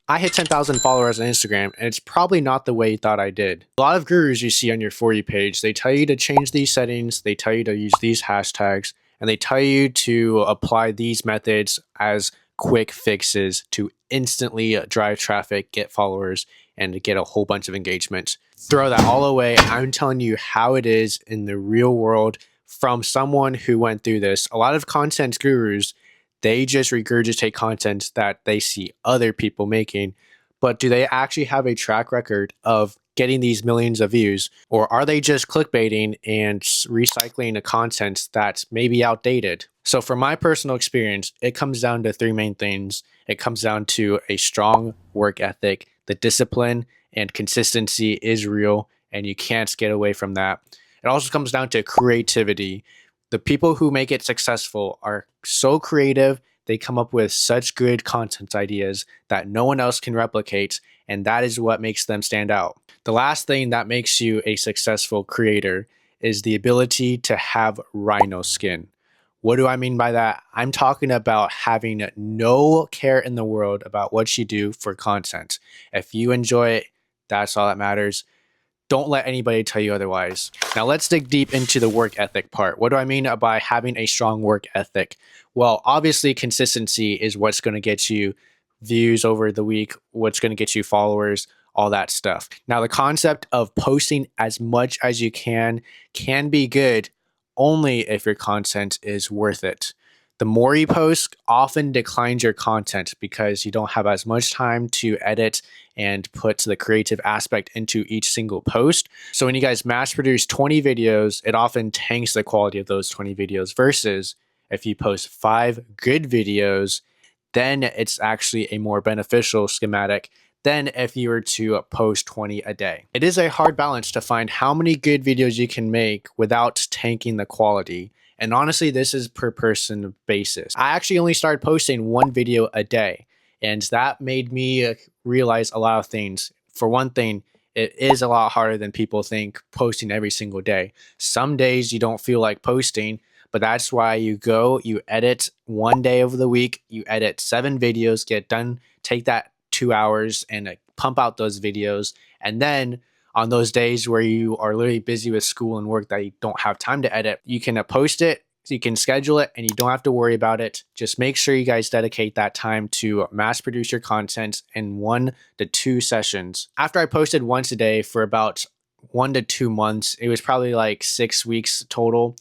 I hit 10,000 followers on Instagram, and it's probably not the way you thought I did. A lot of gurus you see on your For You page, they tell you to change these settings, they tell you to use these hashtags, and they tell you to apply these methods as quick fixes to instantly drive traffic, get followers, and to get a whole bunch of engagement. Throw that all away. I'm telling you how it is in the real world from someone who went through this. A lot of content gurus, they just regurgitate content that they see other people making, but do they actually have a track record of getting these millions of views, or are they just clickbaiting and recycling the content that's maybe outdated? So from my personal experience, it comes down to three main things. It comes down to a strong work ethic, the discipline and consistency is real, and you can't get away from that. It also comes down to creativity. The people who make it successful are so creative, they come up with such good content ideas that no one else can replicate, and that is what makes them stand out. The last thing that makes you a successful creator is the ability to have rhino skin. What do I mean by that? I'm talking about having no care in the world about what you do for content. If you enjoy it, that's all that matters. Don't let anybody tell you otherwise. Now let's dig deep into the work ethic part. What do I mean by having a strong work ethic? Well, obviously consistency is what's going to get you views over the week, what's going to get you followers, all that stuff. Now the concept of posting as much as you can be good only if your content is worth it. The more you post often declines your content because you don't have as much time to edit and put the creative aspect into each single post. So when you guys mass produce 20 videos, it often tanks the quality of those 20 videos versus if you post 5 good videos, then it's actually a more beneficial schematic than if you were to post 20 a day. It is a hard balance to find how many good videos you can make without tanking the quality. And honestly, this is per person basis. I actually only started posting 1 video a day, and that made me realize a lot of things. For one thing, it is a lot harder than people think posting every single day. Some days you don't feel like posting, but that's why you edit 1 day over the week, you edit 7 videos, get done, take that 2 hours and pump out those videos. And then on those days where you are literally busy with school and work that you don't have time to edit, you can post it, you can schedule it, and you don't have to worry about it. Just make sure you guys dedicate that time to mass produce your content in 1 to 2 sessions. After I posted once a day for about 1 to 2 months, it was probably like 6 weeks total.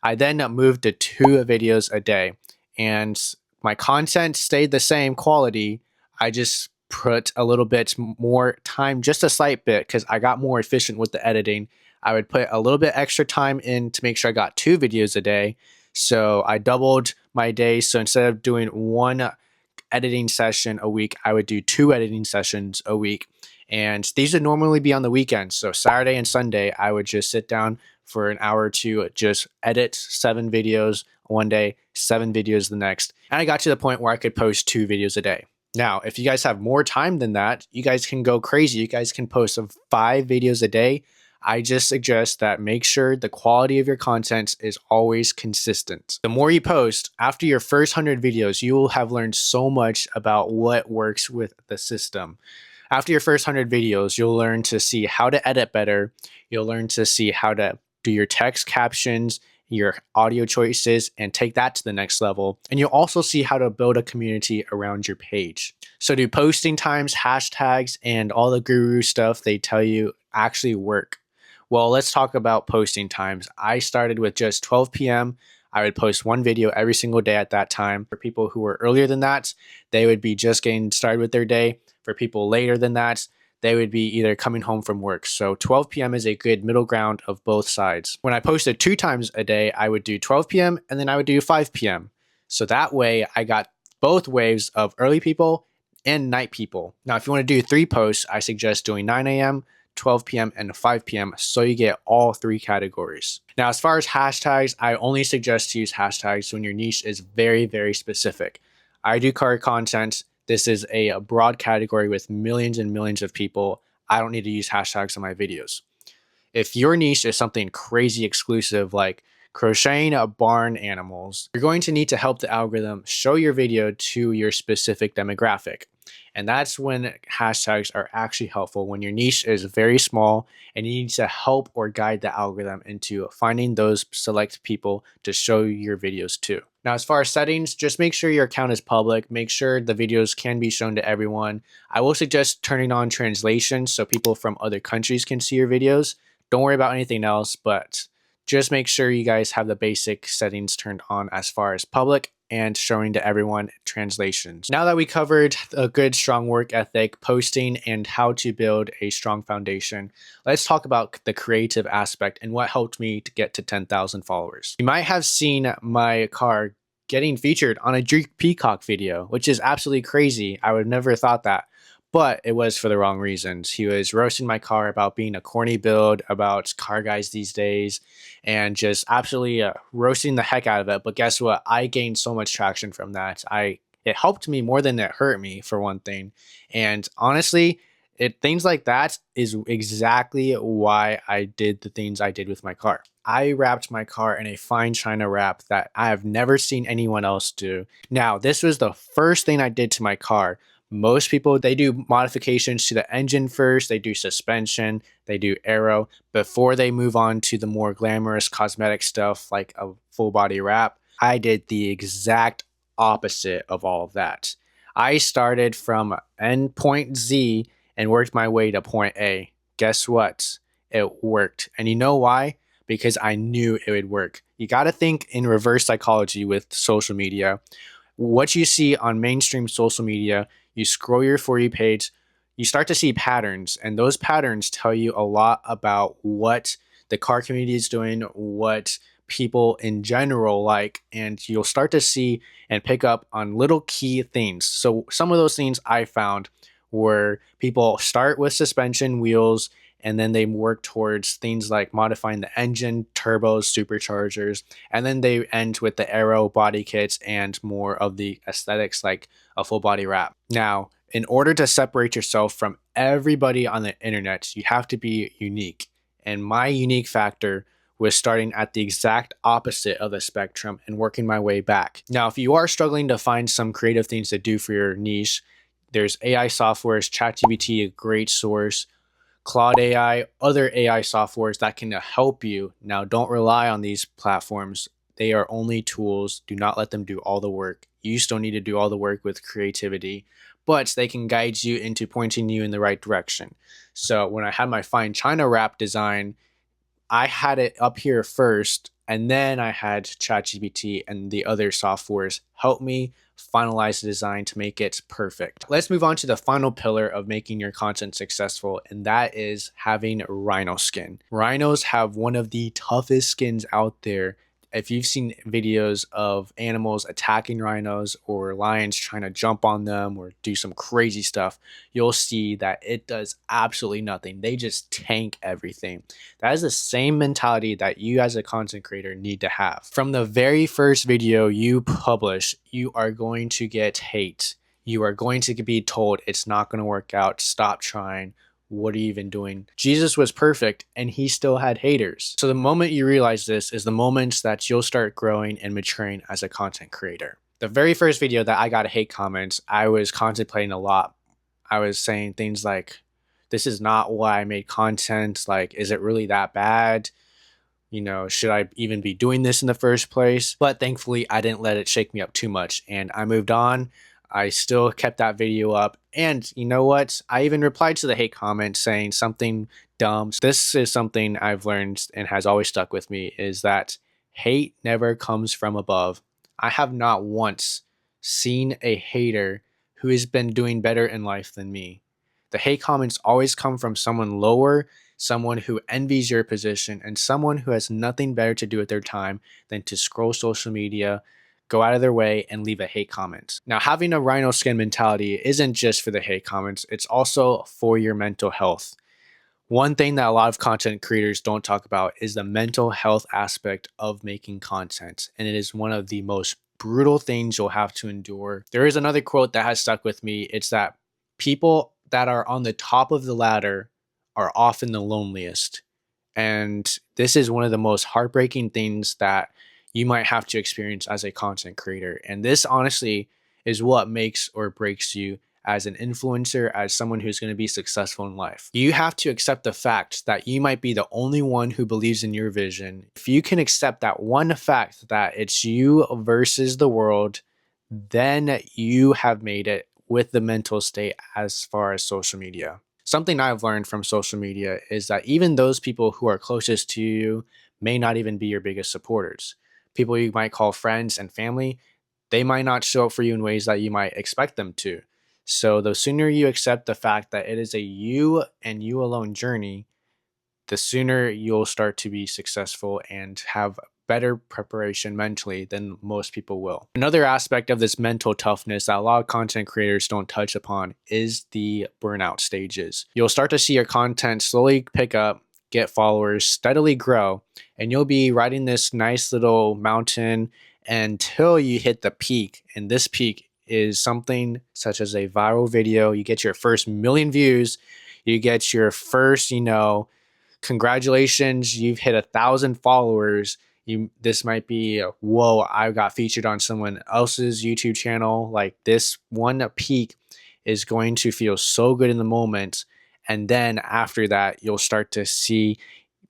I then moved to 2 videos a day, and my content stayed the same quality. I just put a little bit more time, just a slight bit, because I got more efficient with the editing. I would put a little bit extra time in to make sure I got 2 videos a day. So I doubled my days. So instead of doing 1 editing session a week, I would do 2 editing sessions a week. And these would normally be on the weekends. So Saturday and Sunday, I would just sit down for an hour or two, just edit 7 videos one day, 7 videos the next. And I got to the point where I could post 2 videos a day. Now, if you guys have more time than that, you guys can go crazy. You guys can post 5 videos a day. I just suggest that make sure the quality of your content is always consistent. The more you post, after your first 100 videos, you will have learned so much about what works with the system. After your first 100 videos, you'll learn to see how to edit better. You'll learn to see how to do your text captions, your audio choices, and take that to the next level. And you'll also see how to build a community around your page. So do posting times, hashtags, and all the guru stuff they tell you actually work? Well, let's talk about posting times. I started with just 12 p.m. I would post 1 video every single day at that time. For people who were earlier than that, they would be just getting started with their day. For people later than that, they would be either coming home from work. So 12 p.m. is a good middle ground of both sides. When I posted 2 times a day, I would do 12 p.m. and then I would do 5 p.m. So that way I got both waves of early people and night people. Now, if you want to do 3 posts, I suggest doing 9 a.m., 12 p.m. and 5 p.m. so you get all 3 categories. Now, as far as hashtags, I only suggest to use hashtags when your niche is very, very specific. I do car content. This is a broad category with millions and millions of people. I don't need to use hashtags on my videos. If your niche is something crazy exclusive like crocheting barn animals, you're going to need to help the algorithm show your video to your specific demographic. And that's when hashtags are actually helpful, when your niche is very small and you need to help or guide the algorithm into finding those select people to show your videos to. Now, as far as settings, just make sure your account is public. Make sure the videos can be shown to everyone. I will suggest turning on translation so people from other countries can see your videos. Don't worry about anything else, but just make sure you guys have the basic settings turned on as far as public and showing to everyone translations. Now that we covered a good strong work ethic, posting, and how to build a strong foundation, let's talk about the creative aspect and what helped me to get to 10,000 followers. You might have seen my car getting featured on a Drake Peacock video, which is absolutely crazy. I would never thought that. But it was for the wrong reasons. He was roasting my car about being a corny build, about car guys these days, and just absolutely roasting the heck out of it. But guess what? I gained so much traction from that. It helped me more than it hurt me, for one thing. And honestly, things like that is exactly why I did the things I did with my car. I wrapped my car in a fine china wrap that I have never seen anyone else do. Now, this was the first thing I did to my car. Most people, they do modifications to the engine first, they do suspension, they do aero, before they move on to the more glamorous cosmetic stuff like a full body wrap. I did the exact opposite of all of that. I started from endpoint Z and worked my way to point A. Guess what? It worked. And you know why? Because I knew it would work. You got to think in reverse psychology with social media. What you see on mainstream social media, you scroll your For You page, you start to see patterns, and those patterns tell you a lot about what the car community is doing, what people in general like, and you'll start to see and pick up on little key things. So some of those things I found were people start with suspension, wheels, and then they work towards things like modifying the engine, turbos, superchargers, and then they end with the aero body kits and more of the aesthetics like a full body wrap. Now, in order to separate yourself from everybody on the internet, you have to be unique. And my unique factor was starting at the exact opposite of the spectrum and working my way back. Now, if you are struggling to find some creative things to do for your niche, there's AI softwares, ChatGPT, a great source, Claude AI, other AI softwares that can help you. Now, don't rely on these platforms. They are only tools. Do not let them do all the work. You still need to do all the work with creativity, but they can guide you into pointing you in the right direction. So when I had my fine china wrap design, I had it up here first, and then I had ChatGPT and the other softwares help me finalize the design to make it perfect. Let's move on to the final pillar of making your content successful, and that is having rhino skin. Rhinos have one of the toughest skins out there. If you've seen videos of animals attacking rhinos or lions trying to jump on them or do some crazy stuff, you'll see that it does absolutely nothing. They just tank everything. That is the same mentality that you as a content creator need to have. From the very first video you publish, you are going to get hate. You are going to be told it's not going to work out, stop trying. What are you even doing? Jesus was perfect and he still had haters. So the moment you realize this is the moment that you'll start growing and maturing as a content creator. The very first video that I got hate comments, I was contemplating a lot. I was saying things like, this is not why I made content. Like, is it really that bad? You know, should I even be doing this in the first place? But thankfully, I didn't let it shake me up too much and I moved on. I still kept that video up. And you know what? I even replied to the hate comment saying something dumb. This is something I've learned and has always stuck with me, is that hate never comes from above. I have not once seen a hater who has been doing better in life than me. The hate comments always come from someone lower, someone who envies your position, and someone who has nothing better to do with their time than to scroll social media, go out of their way, and leave a hate comment. Now, having a rhino skin mentality isn't just for the hate comments, it's also for your mental health. One thing that a lot of content creators don't talk about is the mental health aspect of making content, and it is one of the most brutal things you'll have to endure. There is another quote that has stuck with me. It's that people that are on the top of the ladder are often the loneliest. And this is one of the most heartbreaking things that you might have to experience as a content creator. And this honestly is what makes or breaks you as an influencer, as someone who's going to be successful in life. You have to accept the fact that you might be the only one who believes in your vision. If you can accept that one fact that it's you versus the world, then you have made it with the mental state as far as social media. Something I've learned from social media is that even those people who are closest to you may not even be your biggest supporters. People you might call friends and family, they might not show up for you in ways that you might expect them to. So the sooner you accept the fact that it is a you and you alone journey, the sooner you'll start to be successful and have better preparation mentally than most people will. Another aspect of this mental toughness that a lot of content creators don't touch upon is the burnout stages. You'll start to see your content slowly pick up, get followers, steadily grow, and you'll be riding this nice little mountain until you hit the peak. And this peak is something such as a viral video. You get your first million views, you get your first, congratulations, you've hit 1,000 followers. This might be, whoa, I got featured on someone else's YouTube channel. Like, this one peak is going to feel so good in the moment. And then after that, you'll start to see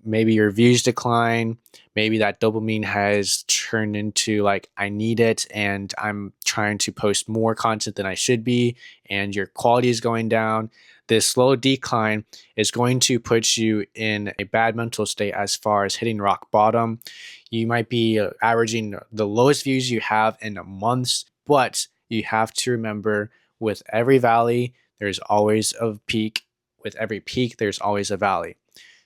maybe your views decline. Maybe that dopamine has turned into like, I need it and I'm trying to post more content than I should be, and your quality is going down. This slow decline is going to put you in a bad mental state as far as hitting rock bottom. You might be averaging the lowest views you have in months, but you have to remember, with every valley, there's always a peak. With every peak, there's always a valley.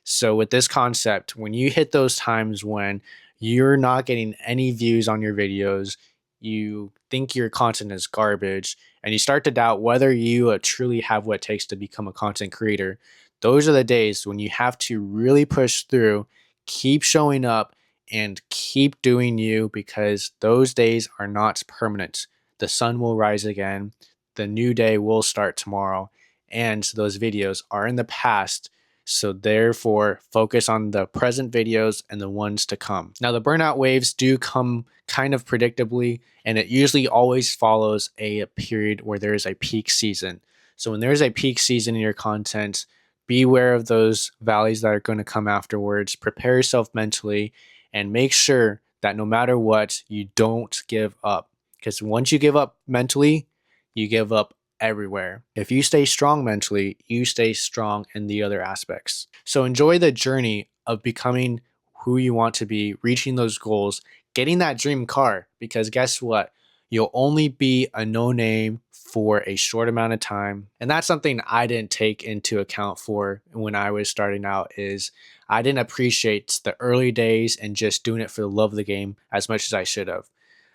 So with this concept, when you hit those times when you're not getting any views on your videos, you think your content is garbage, and you start to doubt whether you truly have what it takes to become a content creator, those are the days when you have to really push through, keep showing up, and keep doing you, because those days are not permanent. The sun will rise again. The new day will start tomorrow, and those videos are in the past. So therefore, focus on the present videos and the ones to come. Now, the burnout waves do come kind of predictably, and it usually always follows a period where there is a peak season. So when there's a peak season in your content, be aware of those valleys that are going to come afterwards. Prepare yourself mentally and make sure that no matter what, you don't give up. Because once you give up mentally, you give up everywhere. If you stay strong mentally, you stay strong in the other aspects. So enjoy the journey of becoming who you want to be, reaching those goals, getting that dream car, because guess what? You'll only be a no name for a short amount of time. And that's something I didn't take into account for when I was starting out, is I didn't appreciate the early days and just doing it for the love of the game as much as I should have.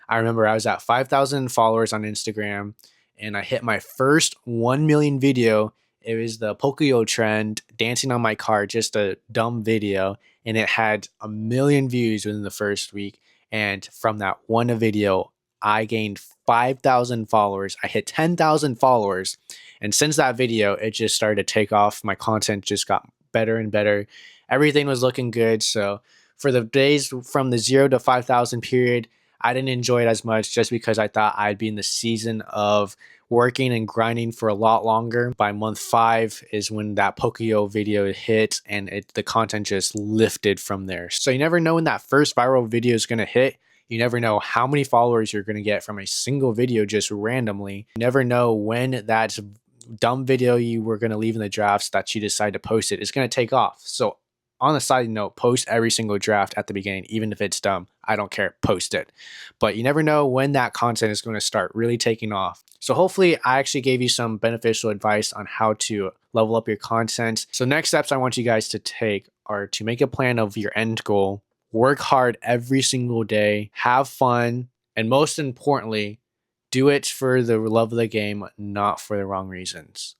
I remember I was at 5,000 followers on Instagram, and I hit my first 1 million video. It was the Pocoyo trend, dancing on my car, just a dumb video, and it had 1 million views within the first week. And from that one video, I gained 5,000 followers. I hit 10,000 followers, and since that video, it just started to take off. My content just got better and better. Everything was looking good. So for the days from the 0 to 5,000 period, I didn't enjoy it as much, just because I thought I'd be in the season of working and grinding for a lot longer. By month 5 is when that Pocoyo video hit, and the content just lifted from there. So you never know when that first viral video is going to hit. You never know how many followers you're going to get from a single video just randomly. You never know when that dumb video you were going to leave in the drafts that you decide to post it is going to take off. So on the side note, post every single draft at the beginning, even if it's dumb. I don't care, post it. But you never know when that content is going to start really taking off. So hopefully I actually gave you some beneficial advice on how to level up your content. So next steps I want you guys to take are to make a plan of your end goal, work hard every single day, have fun, and most importantly, do it for the love of the game, not for the wrong reasons.